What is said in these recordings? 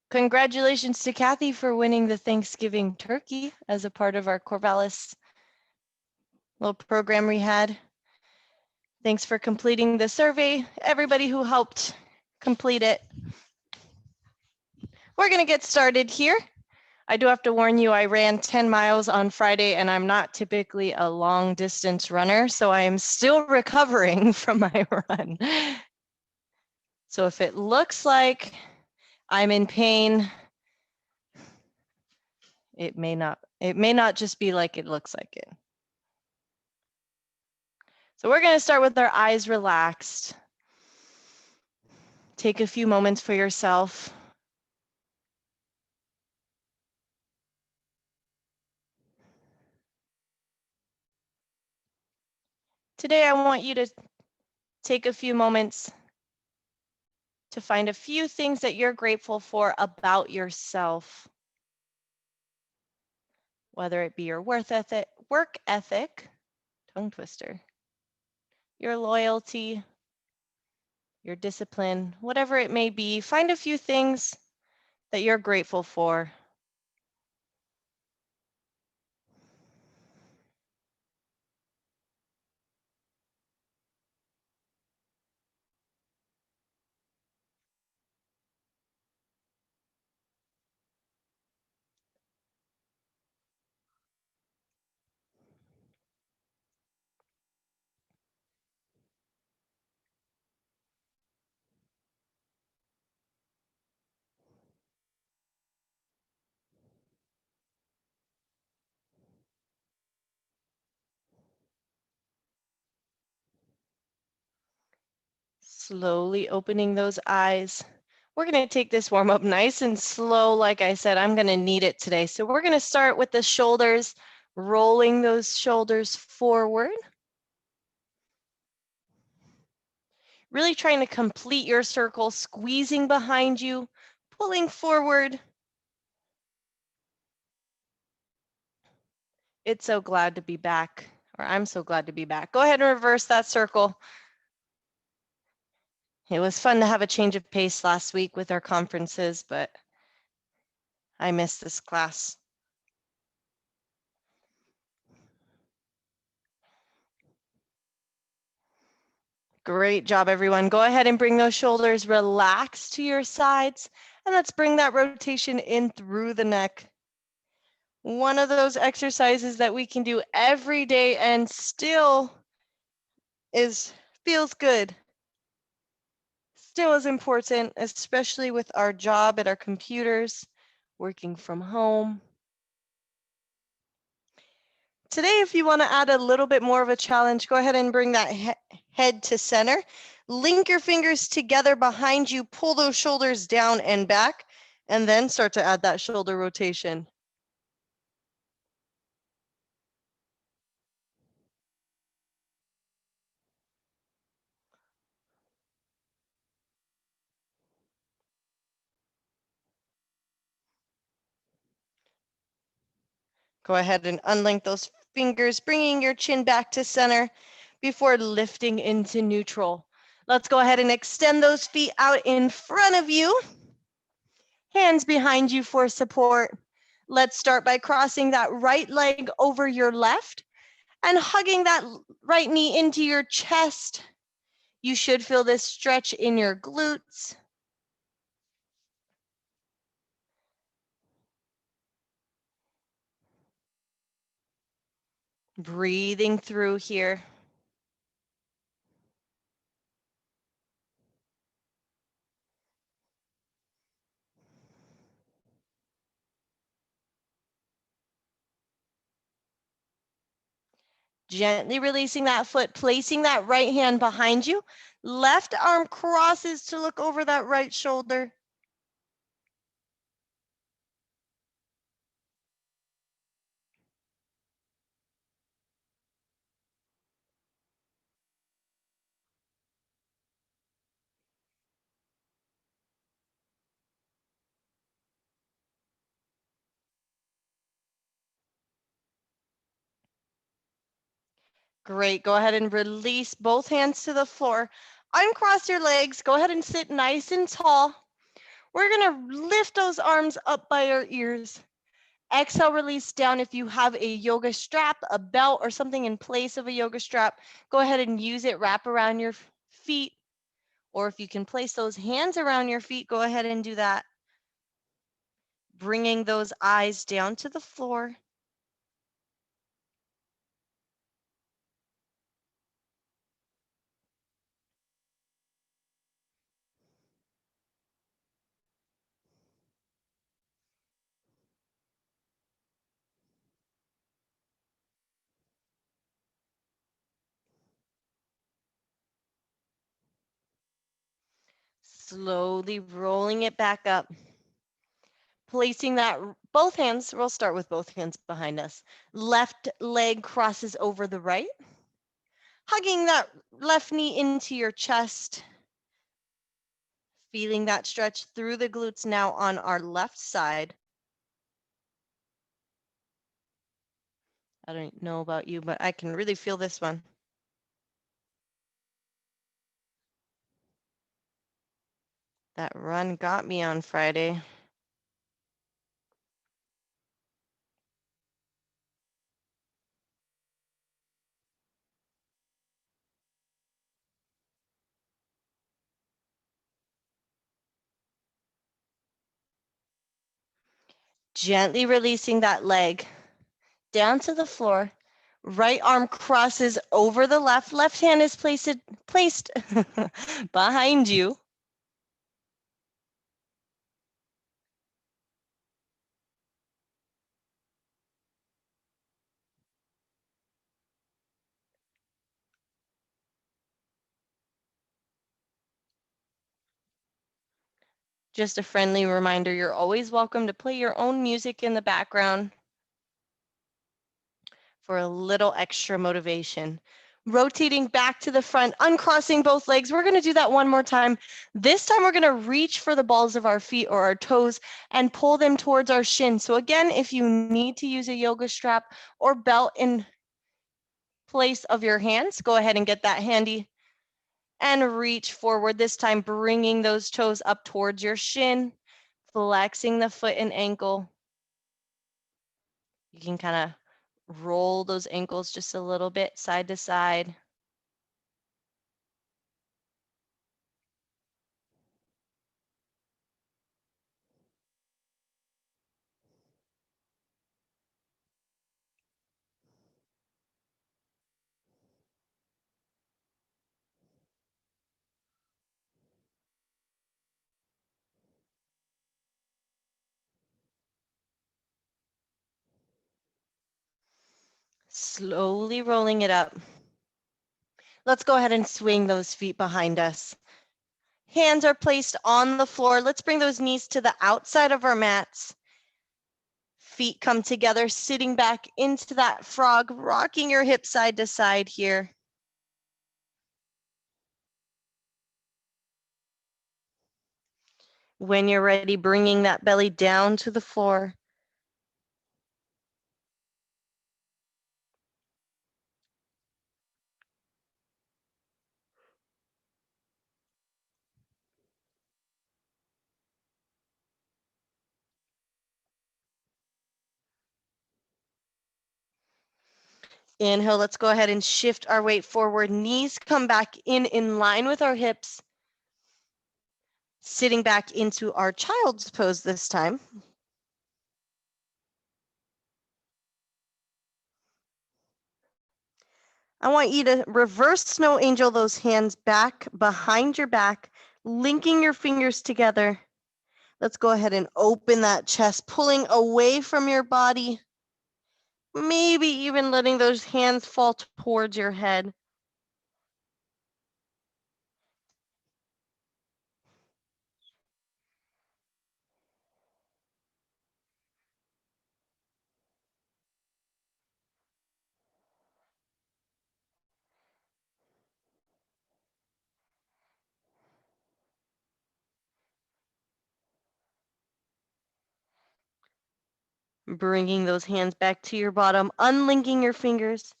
Congratulations to Kathy for winning the Thanksgiving turkey as a part of our Corvallis little program we had. Thanks for completing the survey, everybody who helped complete it. We're going to get started here. I do have to warn you, I ran 10 miles on Friday and I'm not typically a long distance runner, so I am still recovering from my run. So if it looks like I'm in pain, it may not just be like it looks like it. So we're going to start with our eyes relaxed. Take a few moments for yourself. Today, I want you to take a few moments to find a few things that you're grateful for about yourself. Whether it be your work ethic, tongue twister, your loyalty, your discipline, whatever it may be, find a few things that you're grateful for. Slowly opening those eyes. We're going to take this warm up nice and slow. Like I said, I'm going to need it today. So we're going to start with the shoulders, rolling those shoulders forward. Really trying to complete your circle, squeezing behind you, pulling forward. It's so glad to be back, or I'm so glad to be back. Go ahead and reverse that circle. It was fun to have a change of pace last week with our conferences, but I missed this class. Great job, everyone. Go ahead and bring those shoulders relaxed to your sides, and let's bring that rotation in through the neck. One of those exercises that we can do every day and still feels good. Still is important, especially with our job at our computers, working from home. Today, if you want to add a little bit more of a challenge, go ahead and bring that head to center. Link your fingers together behind you, pull those shoulders down and back, and then start to add that shoulder rotation. Go ahead and unlink those fingers, bringing your chin back to center before lifting into neutral. Let's go ahead and extend those feet out in front of you. Hands behind you for support. Let's start by crossing that right leg over your left and hugging that right knee into your chest. You should feel this stretch in your glutes. Breathing through here. Gently releasing that foot, placing that right hand behind you. Left arm crosses to look over that right shoulder. Great. Go ahead and release both hands to the floor. Uncross your legs. Go ahead and sit nice and tall. We're going to lift those arms up by our ears. Exhale, release down. If you have a yoga strap, a belt, or something in place of a yoga strap, go ahead and use it. Wrap around your feet. Or if you can place those hands around your feet, go ahead and do that. Bringing those eyes down to the floor. Slowly rolling it back up. Placing that, both hands, we'll start with both hands behind us. Left leg crosses over the right. Hugging that left knee into your chest. Feeling that stretch through the glutes now on our left side. I don't know about you, but I can really feel this one. That run got me on Friday. Gently releasing that leg down to the floor. Right arm crosses over the left. Left hand is placed behind you. Just a friendly reminder, you're always welcome to play your own music in the background for a little extra motivation. Rotating back to the front, uncrossing both legs. We're going to do that one more time. This time we're going to reach for the balls of our feet or our toes and pull them towards our shins. So again, if you need to use a yoga strap or belt in place of your hands, go ahead and get that handy and reach forward. This time bringing those toes up towards your shin, flexing the foot and ankle. You can kind of roll those ankles just a little bit side to side. Slowly rolling it up. Let's go ahead and swing those feet behind us. Hands are placed on the floor. Let's bring those knees to the outside of our mats. Feet come together, sitting back into that frog, rocking your hips side to side here. When you're ready, bringing that belly down to the floor. Inhale, let's go ahead and shift our weight forward. Knees come back in line with our hips. Sitting back into our child's pose this time. I want you to reverse snow angel those hands back behind your back, linking your fingers together. Let's go ahead and open that chest, pulling away from your body. Maybe even letting those hands fall towards your head. Bringing those hands back to your bottom, unlinking your fingers.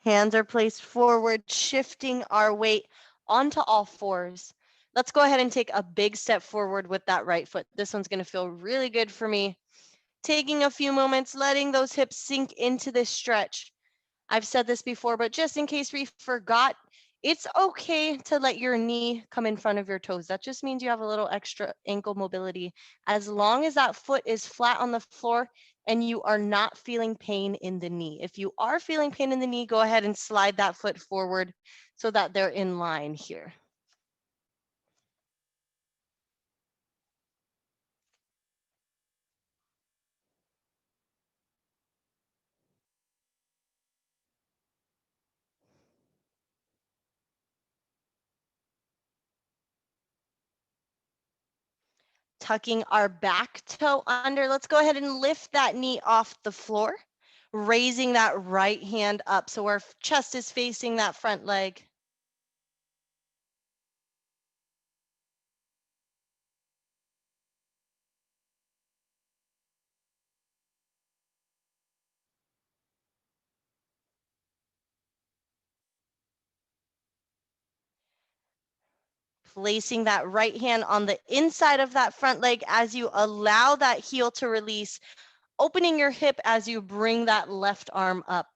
Hands are placed forward, shifting our weight onto all fours. Let's go ahead and take a big step forward with that right foot. This one's going to feel really good for me. Taking a few moments, letting those hips sink into this stretch. I've said this before, but just in case we forgot, it's okay to let your knee come in front of your toes. That just means you have a little extra ankle mobility. As long as that foot is flat on the floor and you are not feeling pain in the knee. If you are feeling pain in the knee, go ahead and slide that foot forward so that they're in line here. Tucking our back toe under. Let's go ahead and lift that knee off the floor, raising that right hand up so our chest is facing that front leg. Placing that right hand on the inside of that front leg as you allow that heel to release, opening your hip as you bring that left arm up.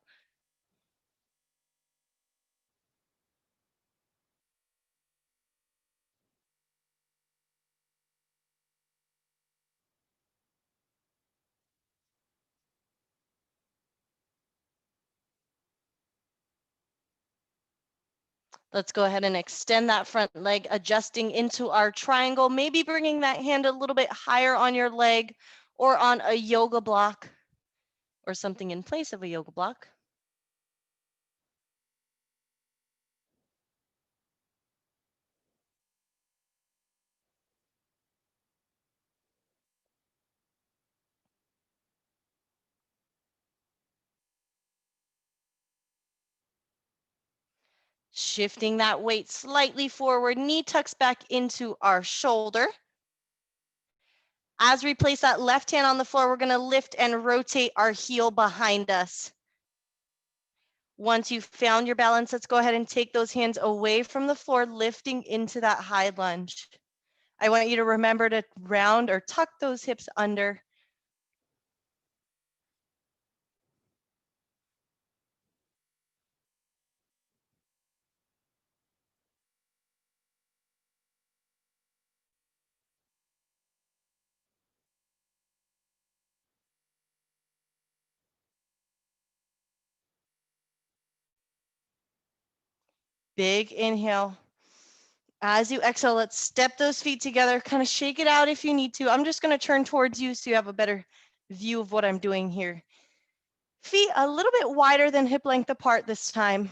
Let's go ahead and extend that front leg, adjusting into our triangle, maybe bringing that hand a little bit higher on your leg or on a yoga block or something in place of a yoga block. Shifting that weight slightly forward, knee tucks back into our shoulder. As we place that left hand on the floor, we're going to lift and rotate our heel behind us. Once you've found your balance, let's go ahead and take those hands away from the floor, lifting into that high lunge. I want you to remember to round or tuck those hips under. Big inhale. As you exhale, let's step those feet together, kind of shake it out if you need to. I'm just going to turn towards you so you have a better view of what I'm doing here. Feet a little bit wider than hip length apart this time.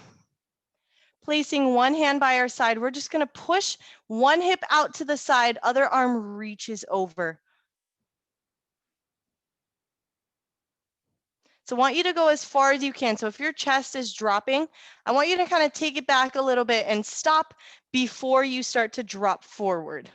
Placing one hand by our side, we're just going to push one hip out to the side, other arm reaches over. So I want you to go as far as you can. So if your chest is dropping, I want you to kind of take it back a little bit and stop before you start to drop forward.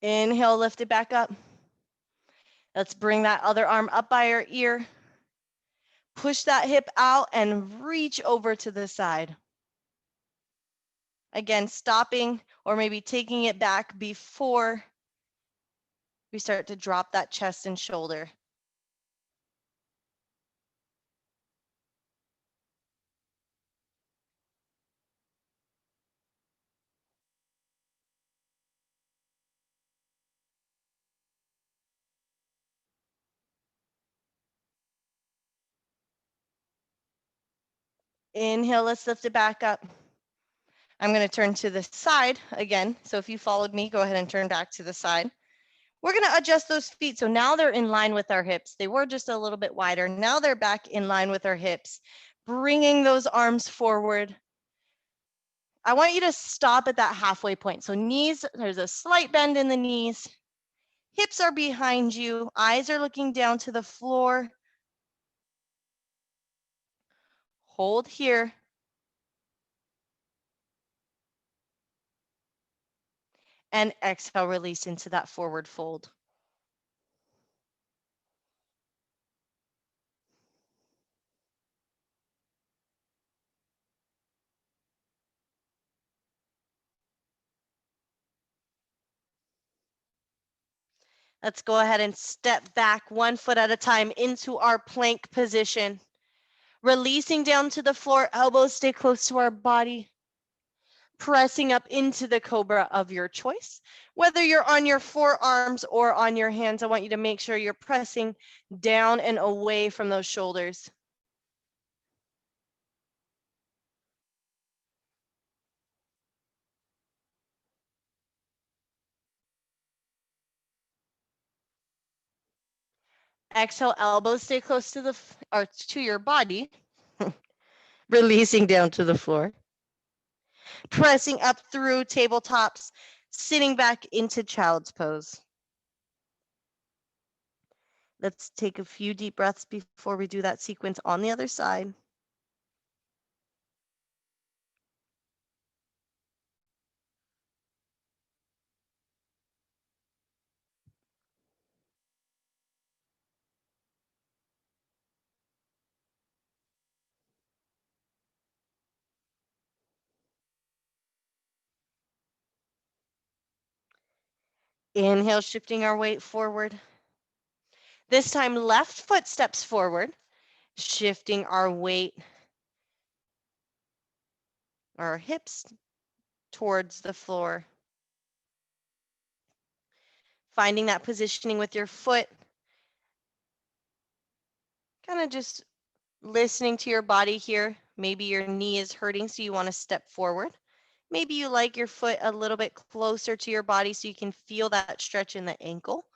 Inhale, lift it back up. Let's bring that other arm up by our ear. Push that hip out and reach over to the side. Again, stopping or maybe taking it back before we start to drop that chest and shoulder. Inhale, let's lift it back up. I'm going to turn to the side again. So if you followed me, go ahead and turn back to the side. We're going to adjust those feet. So now they're in line with our hips. They were just a little bit wider. Now they're back in line with our hips, bringing those arms forward. I want you to stop at that halfway point. So knees, there's a slight bend in the knees. Hips are behind you. Eyes are looking down to the floor. Hold here. And exhale, release into that forward fold. Let's go ahead and step back 1 foot at a time into our plank position. Releasing down to the floor, elbows stay close to our body. Pressing up into the cobra of your choice. Whether you're on your forearms or on your hands, I want you to make sure you're pressing down and away from those shoulders. Exhale, elbows stay close to the or to your body. Releasing down to the floor. Pressing up through tabletops, sitting back into child's pose. Let's take a few deep breaths before we do that sequence on the other side. Inhale, shifting our weight forward. This time, left foot steps forward, shifting our weight, our hips towards the floor. Finding that positioning with your foot. Kind of just listening to your body here. Maybe your knee is hurting, so you want to step forward. Maybe you like your foot a little bit closer to your body so you can feel that stretch in the ankle.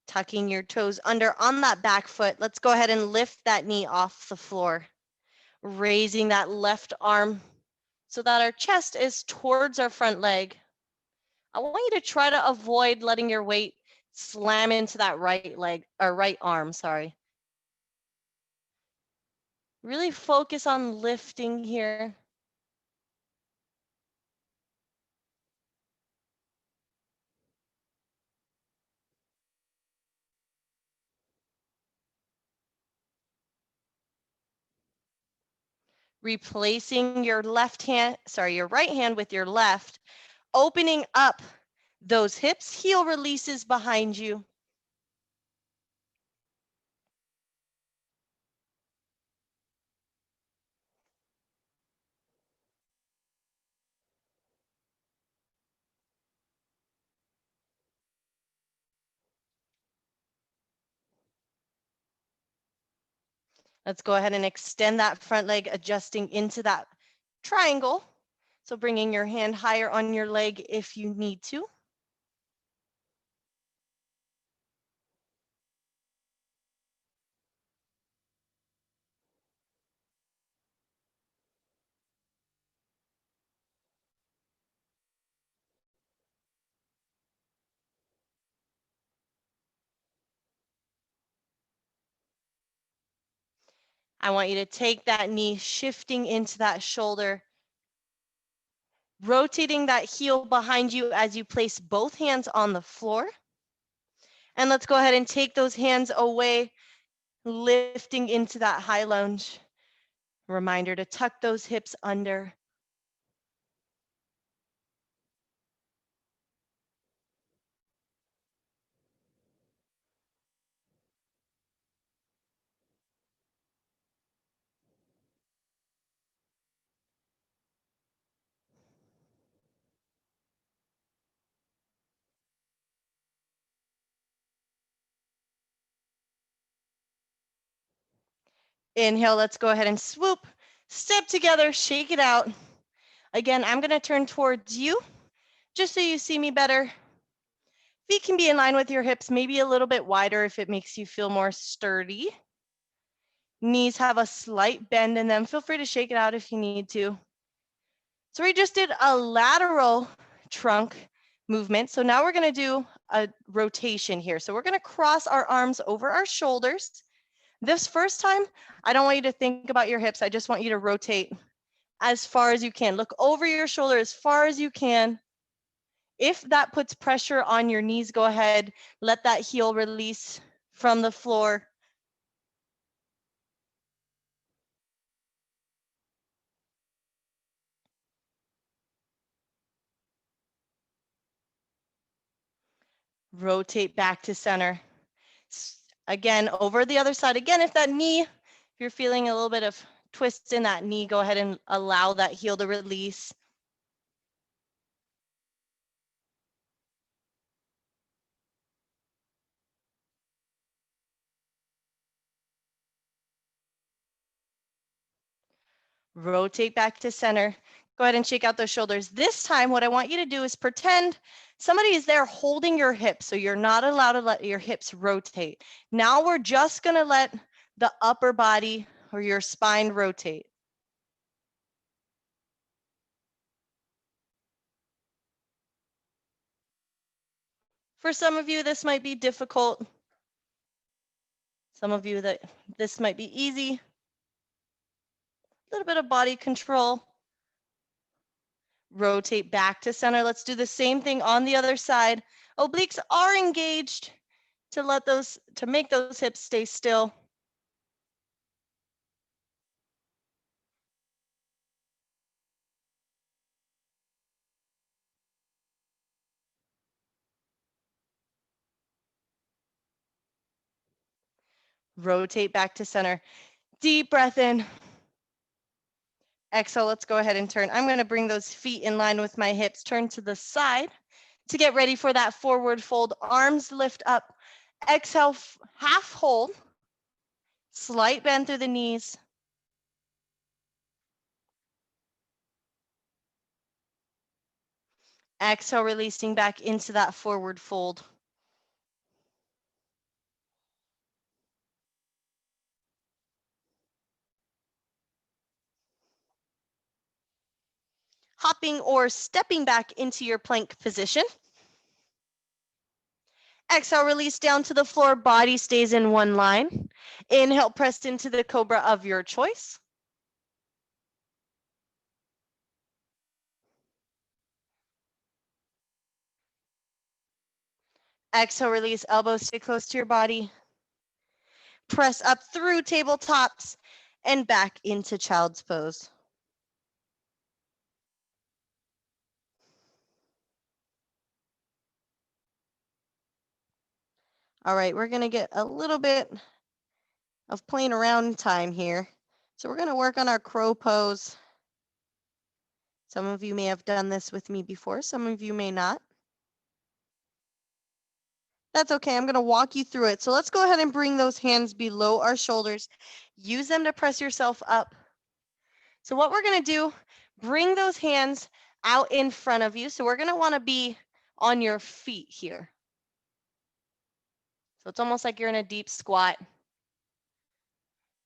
Tucking your toes under on that back foot. Let's go ahead and lift that knee off the floor. Raising that left arm so that our chest is towards our front leg. I want you to try to avoid letting your weight slam into that right leg or right arm, sorry. Really focus on lifting here. Replacing your your right hand with your left, opening up those hips, heel releases behind you. Let's go ahead and extend that front leg, adjusting into that triangle. So bringing your hand higher on your leg if you need to. I want you to take that knee, shifting into that shoulder, rotating that heel behind you as you place both hands on the floor. And let's go ahead and take those hands away, lifting into that high lunge. Reminder to tuck those hips under. Inhale, let's go ahead and swoop, step together, shake it out. Again, I'm gonna turn towards you just so you see me better. Feet can be in line with your hips, maybe a little bit wider if it makes you feel more sturdy. Knees have a slight bend in them. Feel free to shake it out if you need to. So we just did a lateral trunk movement. So now we're going to do a rotation here. So we're going to cross our arms over our shoulders. This first time, I don't want you to think about your hips. I just want you to rotate as far as you can. Look over your shoulder as far as you can. If that puts pressure on your knees, go ahead, let that heel release from the floor. Rotate back to center. Again, over the other side. Again, if that knee, if you're feeling a little bit of twist in that knee, go ahead and allow that heel to release. Rotate back to center. Go ahead and shake out those shoulders. This time, what I want you to do is pretend somebody is there holding your hips, so you're not allowed to let your hips rotate. Now we're just gonna let the upper body or your spine rotate. For some of you, this might be difficult. Some of you that this might be easy. A little bit of body control. Rotate back to center. Let's do the same thing on the other side. Obliques are engaged to make those hips stay still. Rotate back to center. Deep breath in. Exhale, let's go ahead and turn. I'm going to bring those feet in line with my hips. Turn to the side to get ready for that forward fold. Arms lift up. Exhale, half hold. Slight bend through the knees. Exhale, releasing back into that forward fold. Hopping or stepping back into your plank position. Exhale, release down to the floor, body stays in one line. Inhale, press into the cobra of your choice. Exhale, release, elbows stay close to your body. Press up through tabletops and back into child's pose. All right, we're gonna get a little bit of playing around time here. So we're gonna work on our crow pose. Some of you may have done this with me before, some of you may not. That's okay, I'm gonna walk you through it. So let's go ahead and bring those hands below our shoulders. Use them to press yourself up. So what we're gonna do, bring those hands out in front of you. So we're gonna wanna be on your feet here. So it's almost like you're in a deep squat.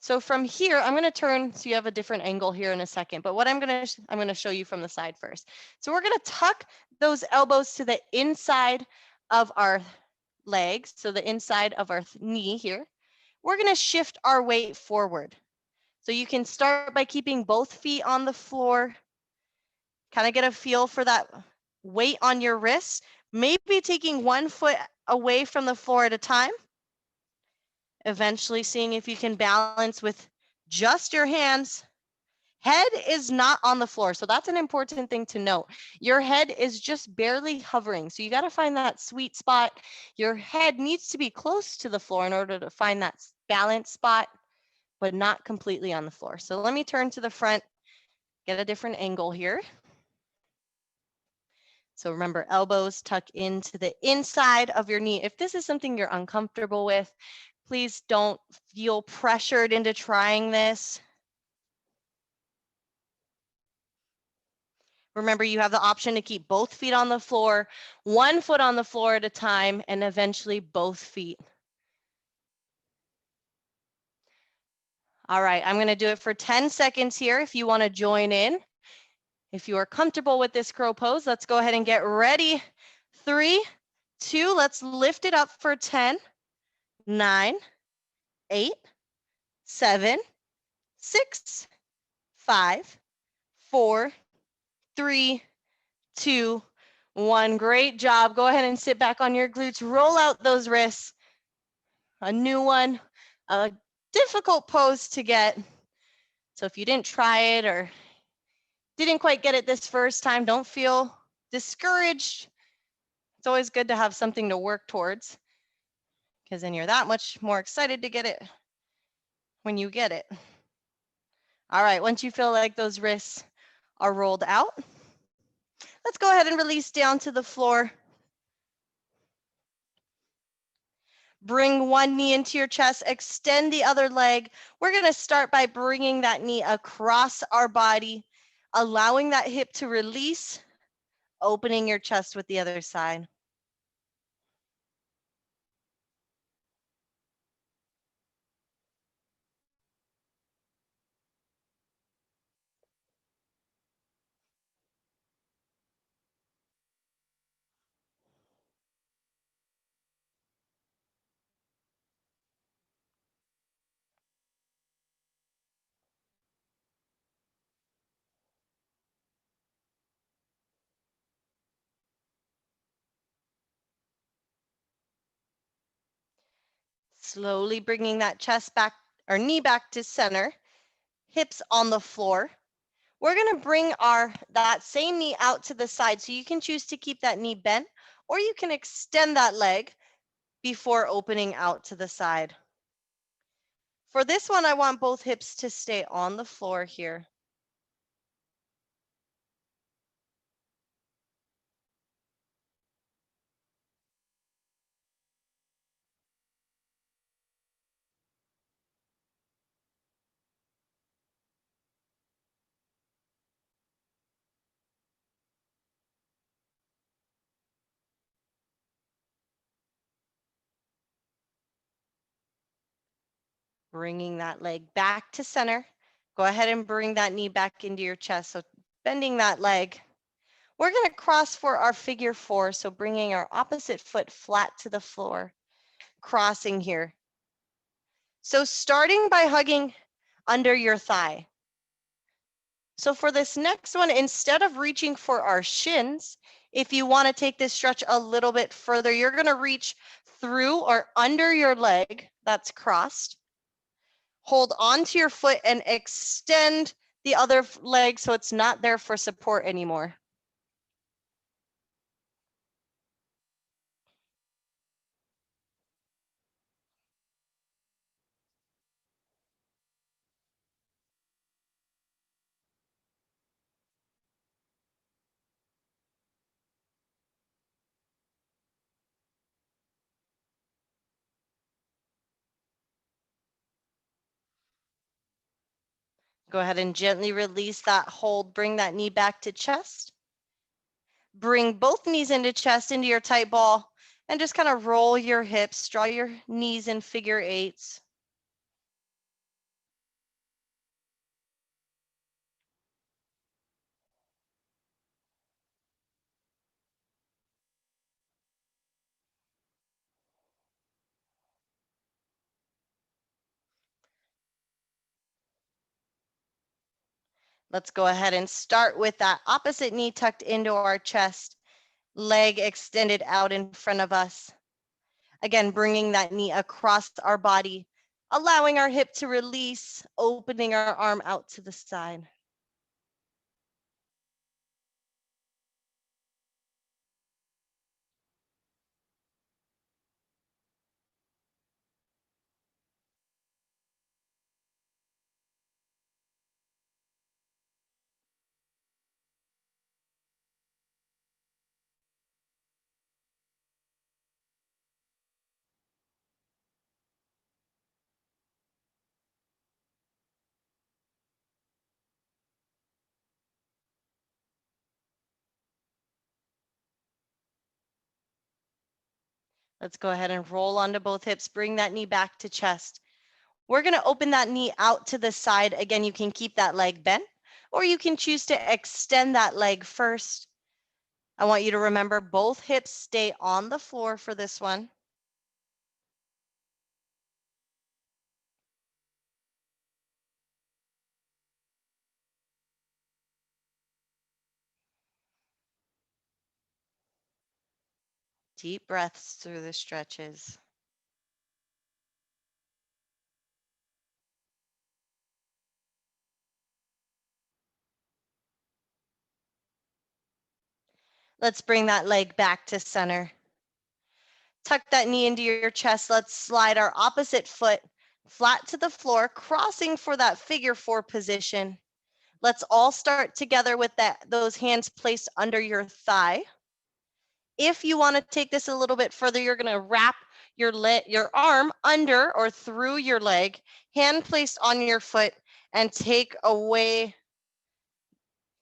So from here, I'm going to turn so you have a different angle here in a second. But what I'm going to show you from the side first. So we're going to tuck those elbows to the inside of our legs, so the inside of our knee here. We're going to shift our weight forward. So you can start by keeping both feet on the floor. Kind of get a feel for that weight on your wrists. Maybe taking one foot away from the floor at a time. Eventually seeing if you can balance with just your hands. Head is not on the floor, so that's an important thing to note. Your head is just barely hovering, so you got to find that sweet spot. Your head needs to be close to the floor in order to find that balance spot, but not completely on the floor. So let me turn to the front, get a different angle here. So remember, elbows tuck into the inside of your knee. If this is something you're uncomfortable with, please don't feel pressured into trying this. Remember, you have the option to keep both feet on the floor, one foot on the floor at a time, and eventually both feet. All right, I'm going to do it for 10 seconds here if you want to join in. If you are comfortable with this crow pose, let's go ahead and get ready. 3, 2, let's lift it up for 10, 9, 8, 7, 6, 5, 4, 3, 2, 1. Great job. Go ahead and sit back on your glutes. Roll out those wrists. A new one, a difficult pose to get. So if you didn't try it or didn't quite get it this first time, don't feel discouraged. It's always good to have something to work towards because then you're that much more excited to get it when you get it. All right, once you feel like those wrists are rolled out, let's go ahead and release down to the floor. Bring one knee into your chest, extend the other leg. We're going to start by bringing that knee across our body, allowing that hip to release, opening your chest with the other side. Slowly bringing that chest back or knee back to center, hips on the floor. We're going to bring that same knee out to the side. So you can choose to keep that knee bent or you can extend that leg before opening out to the side. For this one, I want both hips to stay on the floor here. Bringing that leg back to center. Go ahead and bring that knee back into your chest. So bending that leg. We're going to cross for our figure 4. So bringing our opposite foot flat to the floor, crossing here. So starting by hugging under your thigh. So for this next one, instead of reaching for our shins, if you want to take this stretch a little bit further, you're going to reach through or under your leg that's crossed. Hold onto your foot and extend the other leg so it's not there for support anymore. Go ahead and gently release that hold. Bring that knee back to chest. Bring both knees into chest, into your tight ball, and just kind of roll your hips. Draw your knees in figure 8s. Let's go ahead and start with that opposite knee tucked into our chest, leg extended out in front of us. Again, bringing that knee across our body, allowing our hip to release, opening our arm out to the side. Let's go ahead and roll onto both hips. Bring that knee back to chest. We're going to open that knee out to the side. Again, you can keep that leg bent, or you can choose to extend that leg first. I want you to remember both hips stay on the floor for this one. Deep breaths through the stretches. Let's bring that leg back to center. Tuck that knee into your chest. Let's slide our opposite foot flat to the floor, crossing for that figure 4 position. Let's all start together with those hands placed under your thigh. If you want to take this a little bit further, you're going to wrap your arm under or through your leg, hand placed on your foot, and take away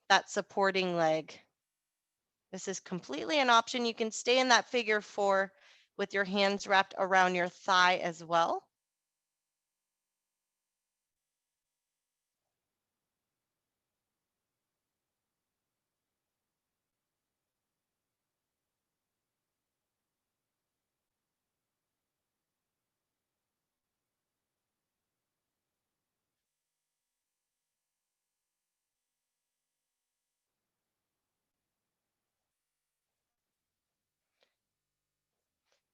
that supporting leg. This is completely an option. You can stay in that figure 4 with your hands wrapped around your thigh as well.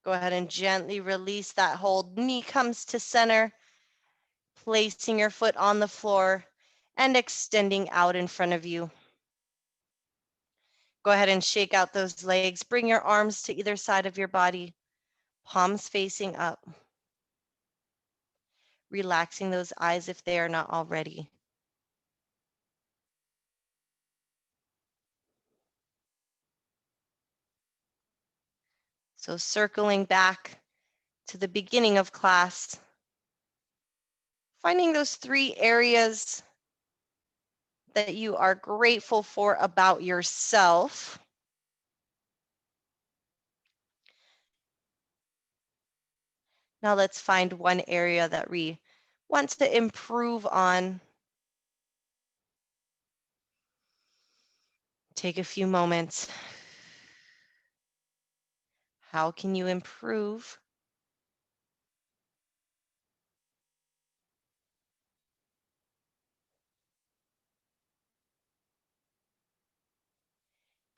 Go ahead and gently release that hold. Knee comes to center, placing your foot on the floor and extending out in front of you. Go ahead and shake out those legs. Bring your arms to either side of your body, palms facing up. Relaxing those eyes if they are not already. So circling back to the beginning of class, finding those 3 areas that you are grateful for about yourself. Now let's find one area that we want to improve on. Take a few moments. How can you improve?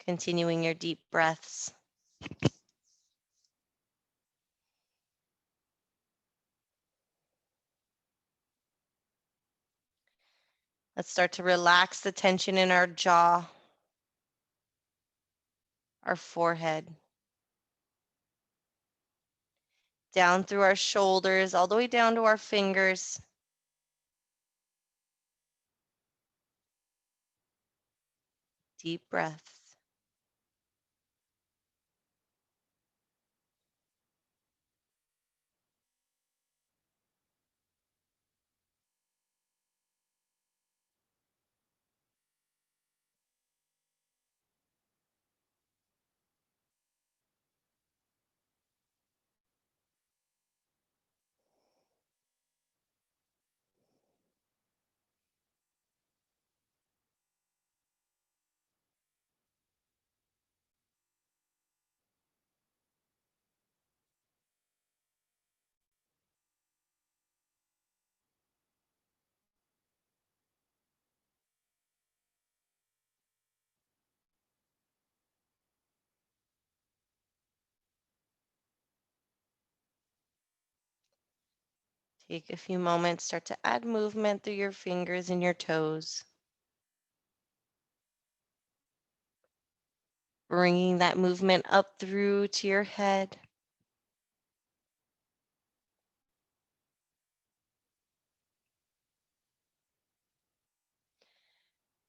Continuing your deep breaths. Let's start to relax the tension in our jaw, our forehead, down through our shoulders, all the way down to our fingers. Deep breaths. Take a few moments, start to add movement through your fingers and your toes. Bringing that movement up through to your head.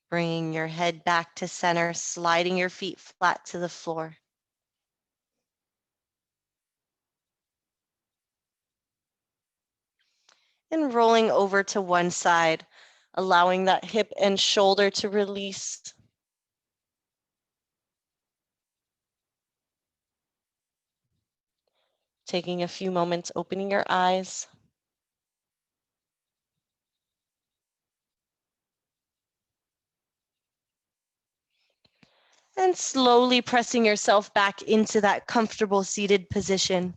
Bringing your head back to center, sliding your feet flat to the floor. And rolling over to one side, allowing that hip and shoulder to release. Taking a few moments, opening your eyes. And slowly pressing yourself back into that comfortable seated position.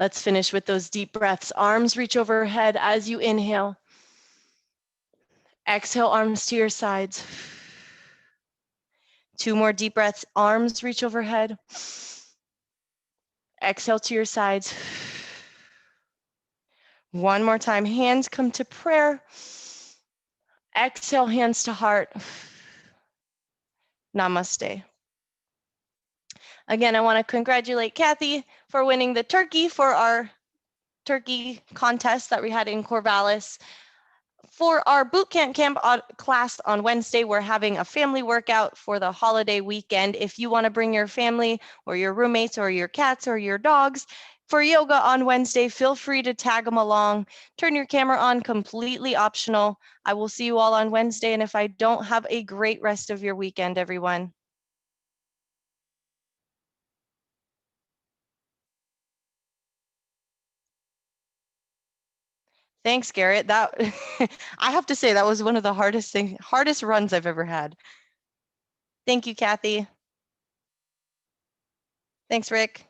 Let's finish with those deep breaths. Arms reach overhead as you inhale. Exhale, arms to your sides. 2 more deep breaths. Arms reach overhead. Exhale to your sides. 1 more time. Hands come to prayer. Exhale, hands to heart. Namaste. Again, I want to congratulate Kathy for winning the turkey for our turkey contest that we had in Corvallis. For our boot camp class on Wednesday, we're having a family workout for the holiday weekend. If you want to bring your family or your roommates or your cats or your dogs for yoga on Wednesday, feel free to tag them along. Turn your camera on, completely optional. I will see you all on Wednesday. And if I don't, have a great rest of your weekend, everyone. Thanks, Garrett. That I have to say that was one of the hardest runs I've ever had. Thank you, Kathy. Thanks, Rick.